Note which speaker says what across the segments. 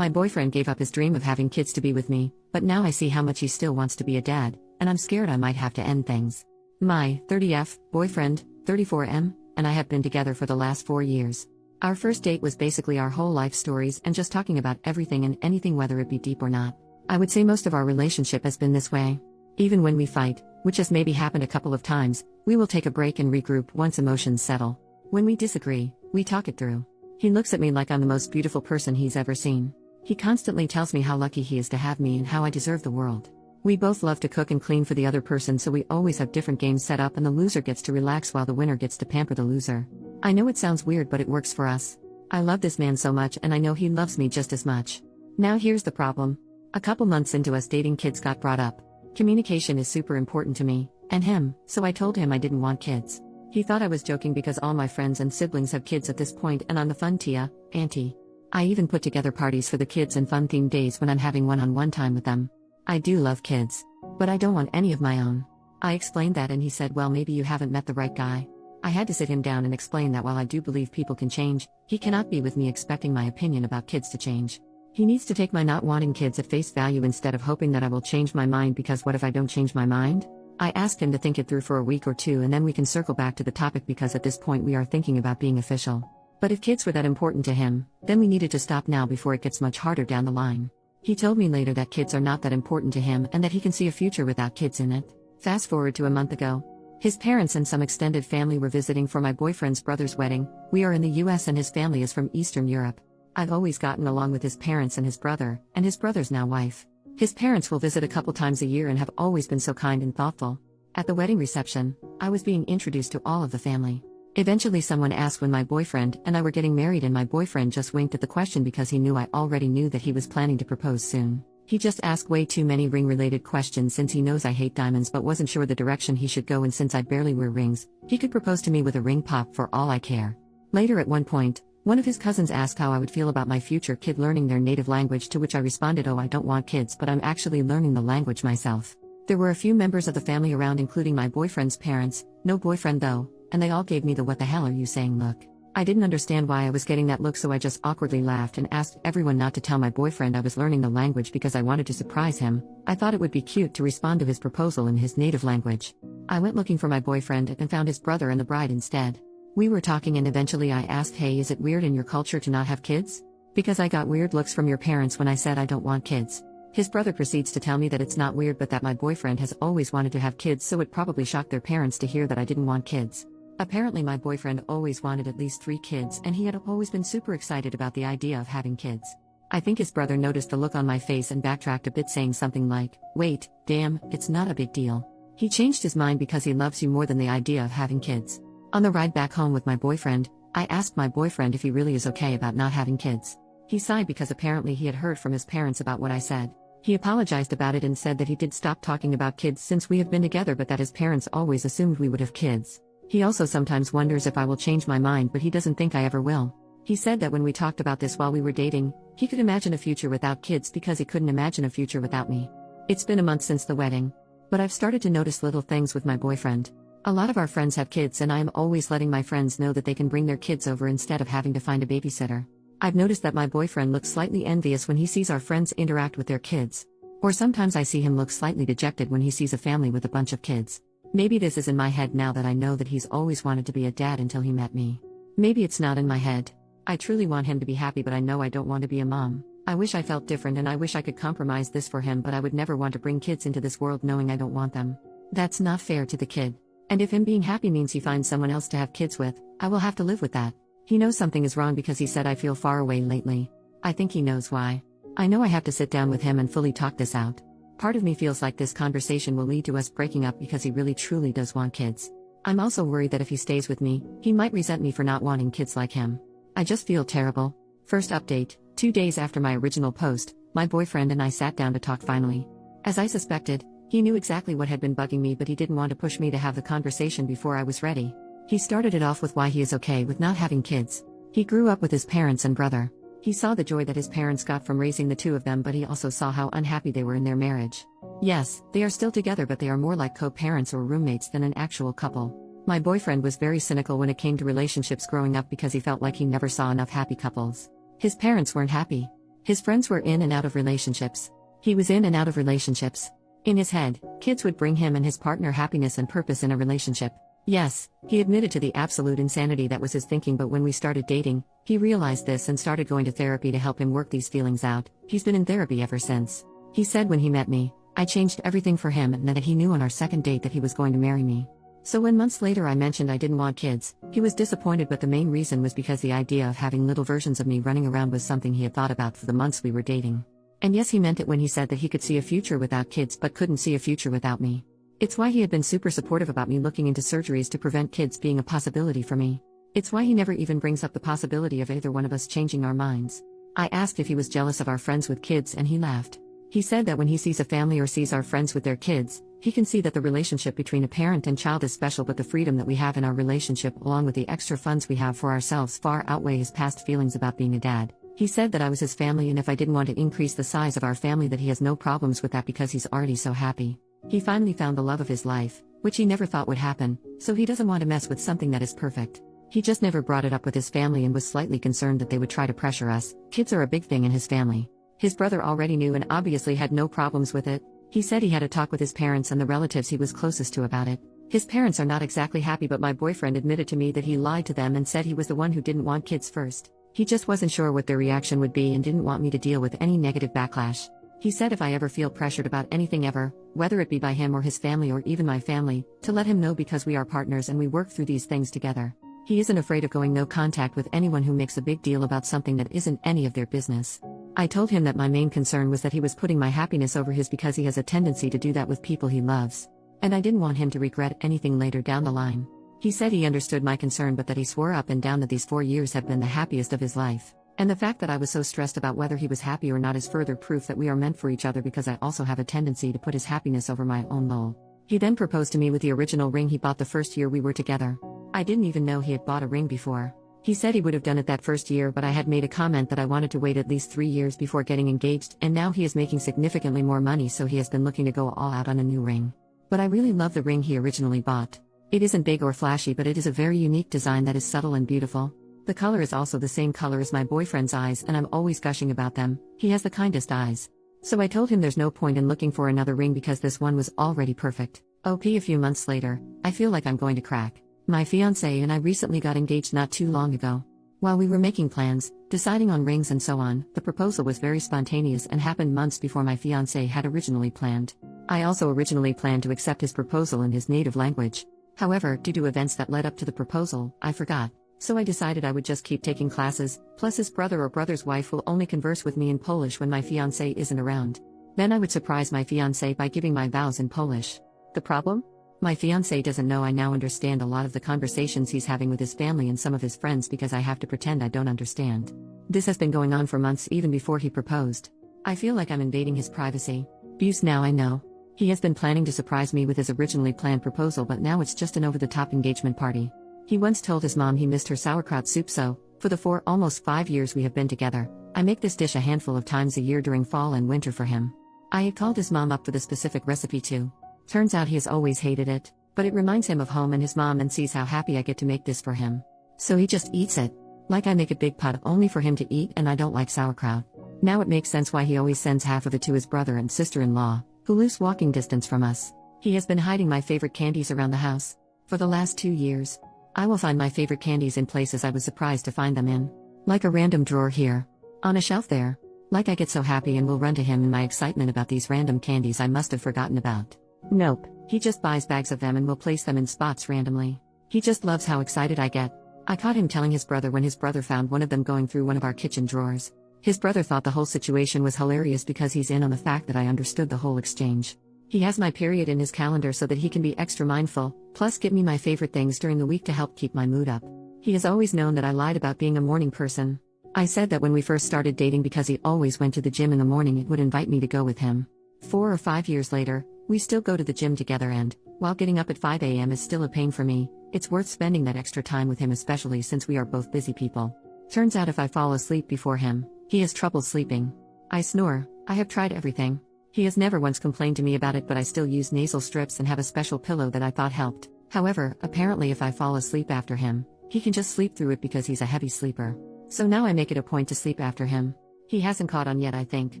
Speaker 1: My boyfriend gave up his dream of having kids to be with me, but now I see how much he still wants to be a dad, and I'm scared I might have to end things. My 30F boyfriend, 34M, and I have been together for the last 4 years. Our first date was basically our whole life stories and just talking about everything and anything, whether it be deep or not. I would say most of our relationship has been this way. Even when we fight, which has maybe happened a couple of times, we will take a break and regroup once emotions settle. When we disagree, we talk it through. He looks at me like I'm the most beautiful person he's ever seen. He constantly tells me how lucky he is to have me and how I deserve the world. We both love to cook and clean for the other person, so we always have different games set up and the loser gets to relax while the winner gets to pamper the loser. I know it sounds weird, but it works for us. I love this man so much and I know he loves me just as much. Now here's the problem. A couple months into us dating, kids got brought up. Communication is super important to me, and him, so I told him I didn't want kids. He thought I was joking because all my friends and siblings have kids at this point and I'm the fun tia, auntie. I even put together parties for the kids and fun themed days when I'm having one-on-one time with them. I do love kids, but I don't want any of my own. I explained that and he said, well, maybe you haven't met the right guy. I had to sit him down and explain that while I do believe people can change, he cannot be with me expecting my opinion about kids to change. He needs to take my not wanting kids at face value instead of hoping that I will change my mind, because what if I don't change my mind? I asked him to think it through for a week or two and then we can circle back to the topic, because at this point we are thinking about being official. But if kids were that important to him, then we needed to stop now before it gets much harder down the line. He told me later that kids are not that important to him and that he can see a future without kids in it. Fast forward to a month ago. His parents and some extended family were visiting for my boyfriend's brother's wedding. We are in the US and his family is from Eastern Europe. I've always gotten along with his parents and his brother's now wife. His parents will visit a couple times a year and have always been so kind and thoughtful. At the wedding reception, I was being introduced to all of the family. Eventually someone asked when my boyfriend and I were getting married, and my boyfriend just winked at the question because he knew I already knew that he was planning to propose soon. He just asked way too many ring-related questions since he knows I hate diamonds but wasn't sure the direction he should go, and since I barely wear rings, he could propose to me with a ring pop for all I care. Later at one point, one of his cousins asked how I would feel about my future kid learning their native language, to which I responded, oh, I don't want kids, but I'm actually learning the language myself. There were a few members of the family around, including my boyfriend's parents, no boyfriend though, and they all gave me the what the hell are you saying look. I didn't understand why I was getting that look, so I just awkwardly laughed and asked everyone not to tell my boyfriend I was learning the language because I wanted to surprise him. I thought it would be cute to respond to his proposal in his native language. I went looking for my boyfriend and found his brother and the bride instead. We were talking and eventually I asked, hey, is it weird in your culture to not have kids? Because I got weird looks from your parents when I said I don't want kids. His brother proceeds to tell me that it's not weird but that my boyfriend has always wanted to have kids, so it probably shocked their parents to hear that I didn't want kids. Apparently my boyfriend always wanted at least 3 kids and he had always been super excited about the idea of having kids. I think his brother noticed the look on my face and backtracked a bit, saying something like, wait, damn, it's not a big deal. He changed his mind because he loves you more than the idea of having kids. On the ride back home with my boyfriend, I asked my boyfriend if he really is okay about not having kids. He sighed because apparently he had heard from his parents about what I said. He apologized about it and said that he did stop talking about kids since we have been together, but that his parents always assumed we would have kids. He also sometimes wonders if I will change my mind, but he doesn't think I ever will. He said that when we talked about this while we were dating, he could imagine a future without kids because he couldn't imagine a future without me. It's been a month since the wedding, but I've started to notice little things with my boyfriend. A lot of our friends have kids and I am always letting my friends know that they can bring their kids over instead of having to find a babysitter. I've noticed that my boyfriend looks slightly envious when he sees our friends interact with their kids. Or sometimes I see him look slightly dejected when he sees a family with a bunch of kids. Maybe this is in my head now that I know that he's always wanted to be a dad until he met me. Maybe it's not in my head. I truly want him to be happy, but I know I don't want to be a mom. I wish I felt different and I wish I could compromise this for him, but I would never want to bring kids into this world knowing I don't want them. That's not fair to the kid. And if him being happy means he finds someone else to have kids with, I will have to live with that. He knows something is wrong because he said I feel far away lately. I think he knows why. I know I have to sit down with him and fully talk this out. Part of me feels like this conversation will lead to us breaking up because he really truly does want kids. I'm also worried that if he stays with me, he might resent me for not wanting kids like him. I just feel terrible. First update, 2 days after my original post, my boyfriend and I sat down to talk finally. As I suspected, he knew exactly what had been bugging me, but he didn't want to push me to have the conversation before I was ready. He started it off with why he is okay with not having kids. He grew up with his parents and brother. He saw the joy that his parents got from raising the two of them, but he also saw how unhappy they were in their marriage. Yes, they are still together, but they are more like co-parents or roommates than an actual couple. My boyfriend was very cynical when it came to relationships growing up because he felt like he never saw enough happy couples. His parents weren't happy. His friends were in and out of relationships. He was in and out of relationships. In his head, kids would bring him and his partner happiness and purpose in a relationship. Yes, he admitted to the absolute insanity that was his thinking, but when we started dating, he realized this and started going to therapy to help him work these feelings out. He's been in therapy ever since. He said when he met me, I changed everything for him and that he knew on our second date that he was going to marry me. So when months later I mentioned I didn't want kids, he was disappointed, but the main reason was because the idea of having little versions of me running around was something he had thought about for the months we were dating. And yes, he meant it when he said that he could see a future without kids but couldn't see a future without me. It's why he had been super supportive about me looking into surgeries to prevent kids being a possibility for me. It's why he never even brings up the possibility of either one of us changing our minds. I asked if he was jealous of our friends with kids and he laughed. He said that when he sees a family or sees our friends with their kids, he can see that the relationship between a parent and child is special, but the freedom that we have in our relationship along with the extra funds we have for ourselves far outweigh his past feelings about being a dad. He said that I was his family and if I didn't want to increase the size of our family that he has no problems with that because he's already so happy. He finally found the love of his life, which he never thought would happen, so he doesn't want to mess with something that is perfect. He just never brought it up with his family and was slightly concerned that they would try to pressure us. Kids are a big thing in his family. His brother already knew and obviously had no problems with it. He said he had a talk with his parents and the relatives he was closest to about it. His parents are not exactly happy, but my boyfriend admitted to me that he lied to them and said he was the one who didn't want kids first. He just wasn't sure what their reaction would be and didn't want me to deal with any negative backlash. He said if I ever feel pressured about anything ever, whether it be by him or his family or even my family, to let him know because we are partners and we work through these things together. He isn't afraid of going no contact with anyone who makes a big deal about something that isn't any of their business. I told him that my main concern was that he was putting my happiness over his because he has a tendency to do that with people he loves. And I didn't want him to regret anything later down the line. He said he understood my concern but that he swore up and down that these 4 years have been the happiest of his life. And the fact that I was so stressed about whether he was happy or not is further proof that we are meant for each other because I also have a tendency to put his happiness over my own lol. He then proposed to me with the original ring he bought the first year we were together. I didn't even know he had bought a ring before. He said he would have done it that first year, but I had made a comment that I wanted to wait at least 3 years before getting engaged, and now he is making significantly more money, so he has been looking to go all out on a new ring. But I really love the ring he originally bought. It isn't big or flashy, but it is a very unique design that is subtle and beautiful. The color is also the same color as my boyfriend's eyes, and I'm always gushing about them. He has the kindest eyes. So I told him there's no point in looking for another ring because this one was already perfect. A few months later, I feel like I'm going to crack. My fiancé and I recently got engaged not too long ago. While we were making plans, deciding on rings and so on, the proposal was very spontaneous and happened months before my fiancé had originally planned. I also originally planned to accept his proposal in his native language. However, due to events that led up to the proposal, I forgot. So I decided I would just keep taking classes, plus his brother or brother's wife will only converse with me in Polish when my fiancé isn't around. Then I would surprise my fiancé by giving my vows in Polish. The problem? My fiancé doesn't know I now understand a lot of the conversations he's having with his family and some of his friends because I have to pretend I don't understand. This has been going on for months even before he proposed. I feel like I'm invading his privacy. Abuse now I know. He has been planning to surprise me with his originally planned proposal, but now it's just an over-the-top engagement party. He once told his mom he missed her sauerkraut soup, so, for the almost 5 years we have been together, I make this dish a handful of times a year during fall and winter for him. I had called his mom up for the specific recipe too. Turns out he has always hated it, but it reminds him of home and his mom and sees how happy I get to make this for him. So he just eats it. Like I make a big pot only for him to eat and I don't like sauerkraut. Now it makes sense why he always sends half of it to his brother and sister-in-law, who lives walking distance from us. He has been hiding my favorite candies around the house. For the last 2 years. I will find my favorite candies in places I was surprised to find them in. Like a random drawer here. On a shelf there. Like I get so happy and will run to him in my excitement about these random candies I must have forgotten about. Nope, he just buys bags of them and will place them in spots randomly. He just loves how excited I get. I caught him telling his brother when his brother found one of them going through one of our kitchen drawers. His brother thought the whole situation was hilarious because he's in on the fact that I understood the whole exchange. He has my period in his calendar so that he can be extra mindful, plus get me my favorite things during the week to help keep my mood up. He has always known that I lied about being a morning person. I said that when we first started dating because he always went to the gym in the morning it would invite me to go with him. 4 or 5 years later, we still go to the gym together and, while getting up at 5 a.m. is still a pain for me, it's worth spending that extra time with him especially since we are both busy people. Turns out if I fall asleep before him, he has trouble sleeping. I snore. I have tried everything. He has never once complained to me about it, but I still use nasal strips and have a special pillow that I thought helped. However, apparently if I fall asleep after him, he can just sleep through it because he's a heavy sleeper. So now I make it a point to sleep after him. He hasn't caught on yet, I think.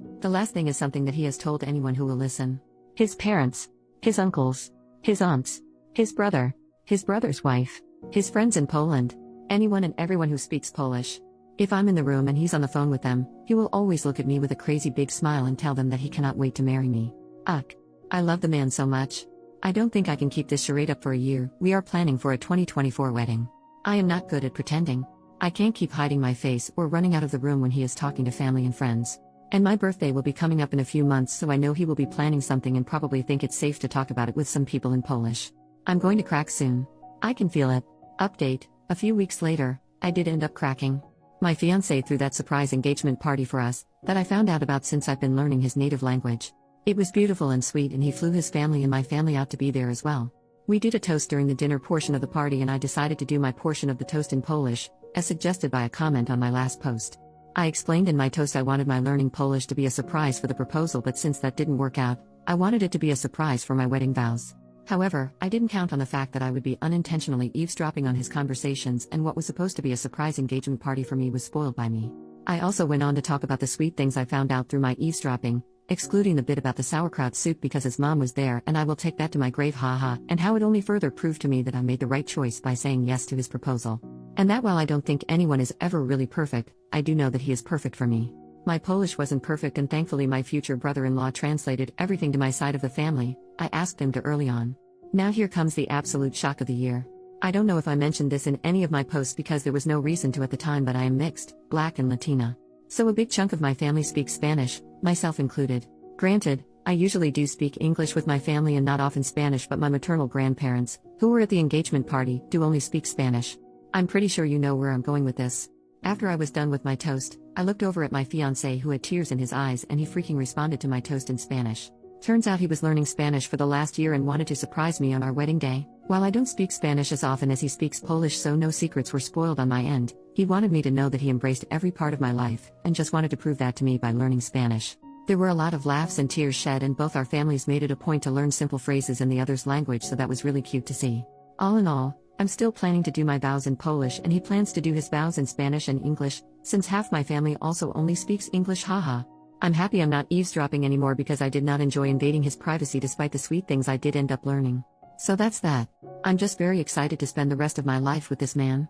Speaker 1: The last thing is something that he has told anyone who will listen. His parents, his uncles, his aunts, his brother, his brother's wife, his friends in Poland, anyone and everyone who speaks Polish. If I'm in the room and he's on the phone with them, he will always look at me with a crazy big smile and tell them that he cannot wait to marry me. Ugh. I love the man so much. I don't think I can keep this charade up for a year. We are planning for a 2024 wedding. I am not good at pretending. I can't keep hiding my face or running out of the room when he is talking to family and friends. And my birthday will be coming up in a few months, so I know he will be planning something and probably think it's safe to talk about it with some people in Polish. I'm going to crack soon. I can feel it. Update: a few weeks later, I did end up cracking. My fiancé threw that surprise engagement party for us, that I found out about since I've been learning his native language. It was beautiful and sweet, and he flew his family and my family out to be there as well. We did a toast during the dinner portion of the party, and I decided to do my portion of the toast in Polish, as suggested by a comment on my last post. I explained in my toast I wanted my learning Polish to be a surprise for the proposal, but since that didn't work out, I wanted it to be a surprise for my wedding vows. However, I didn't count on the fact that I would be unintentionally eavesdropping on his conversations, and what was supposed to be a surprise engagement party for me was spoiled by me. I also went on to talk about the sweet things I found out through my eavesdropping, excluding the bit about the sauerkraut soup because his mom was there, and I will take that to my grave, haha, and how it only further proved to me that I made the right choice by saying yes to his proposal. And that while I don't think anyone is ever really perfect, I do know that he is perfect for me. My Polish wasn't perfect, and thankfully my future brother-in-law translated everything to my side of the family. I asked him to early on. Now here comes the absolute shock of the year. I don't know if I mentioned this in any of my posts because there was no reason to at the time, but I am mixed, Black and Latina. So a big chunk of my family speaks Spanish, myself included. Granted, I usually do speak English with my family and not often Spanish, but my maternal grandparents, who were at the engagement party, do only speak Spanish. I'm pretty sure you know where I'm going with this. After I was done with my toast, I looked over at my fiancé, who had tears in his eyes, and he freaking responded to my toast in Spanish. Turns out he was learning Spanish for the last year and wanted to surprise me on our wedding day. While I don't speak Spanish as often as he speaks Polish, so no secrets were spoiled on my end, he wanted me to know that he embraced every part of my life, and just wanted to prove that to me by learning Spanish. There were a lot of laughs and tears shed, and both our families made it a point to learn simple phrases in the other's language, so that was really cute to see. All in all, I'm still planning to do my vows in Polish, and he plans to do his vows in Spanish and English, since half my family also only speaks English, haha. I'm happy I'm not eavesdropping anymore because I did not enjoy invading his privacy despite the sweet things I did end up learning. So that's that. I'm just very excited to spend the rest of my life with this man.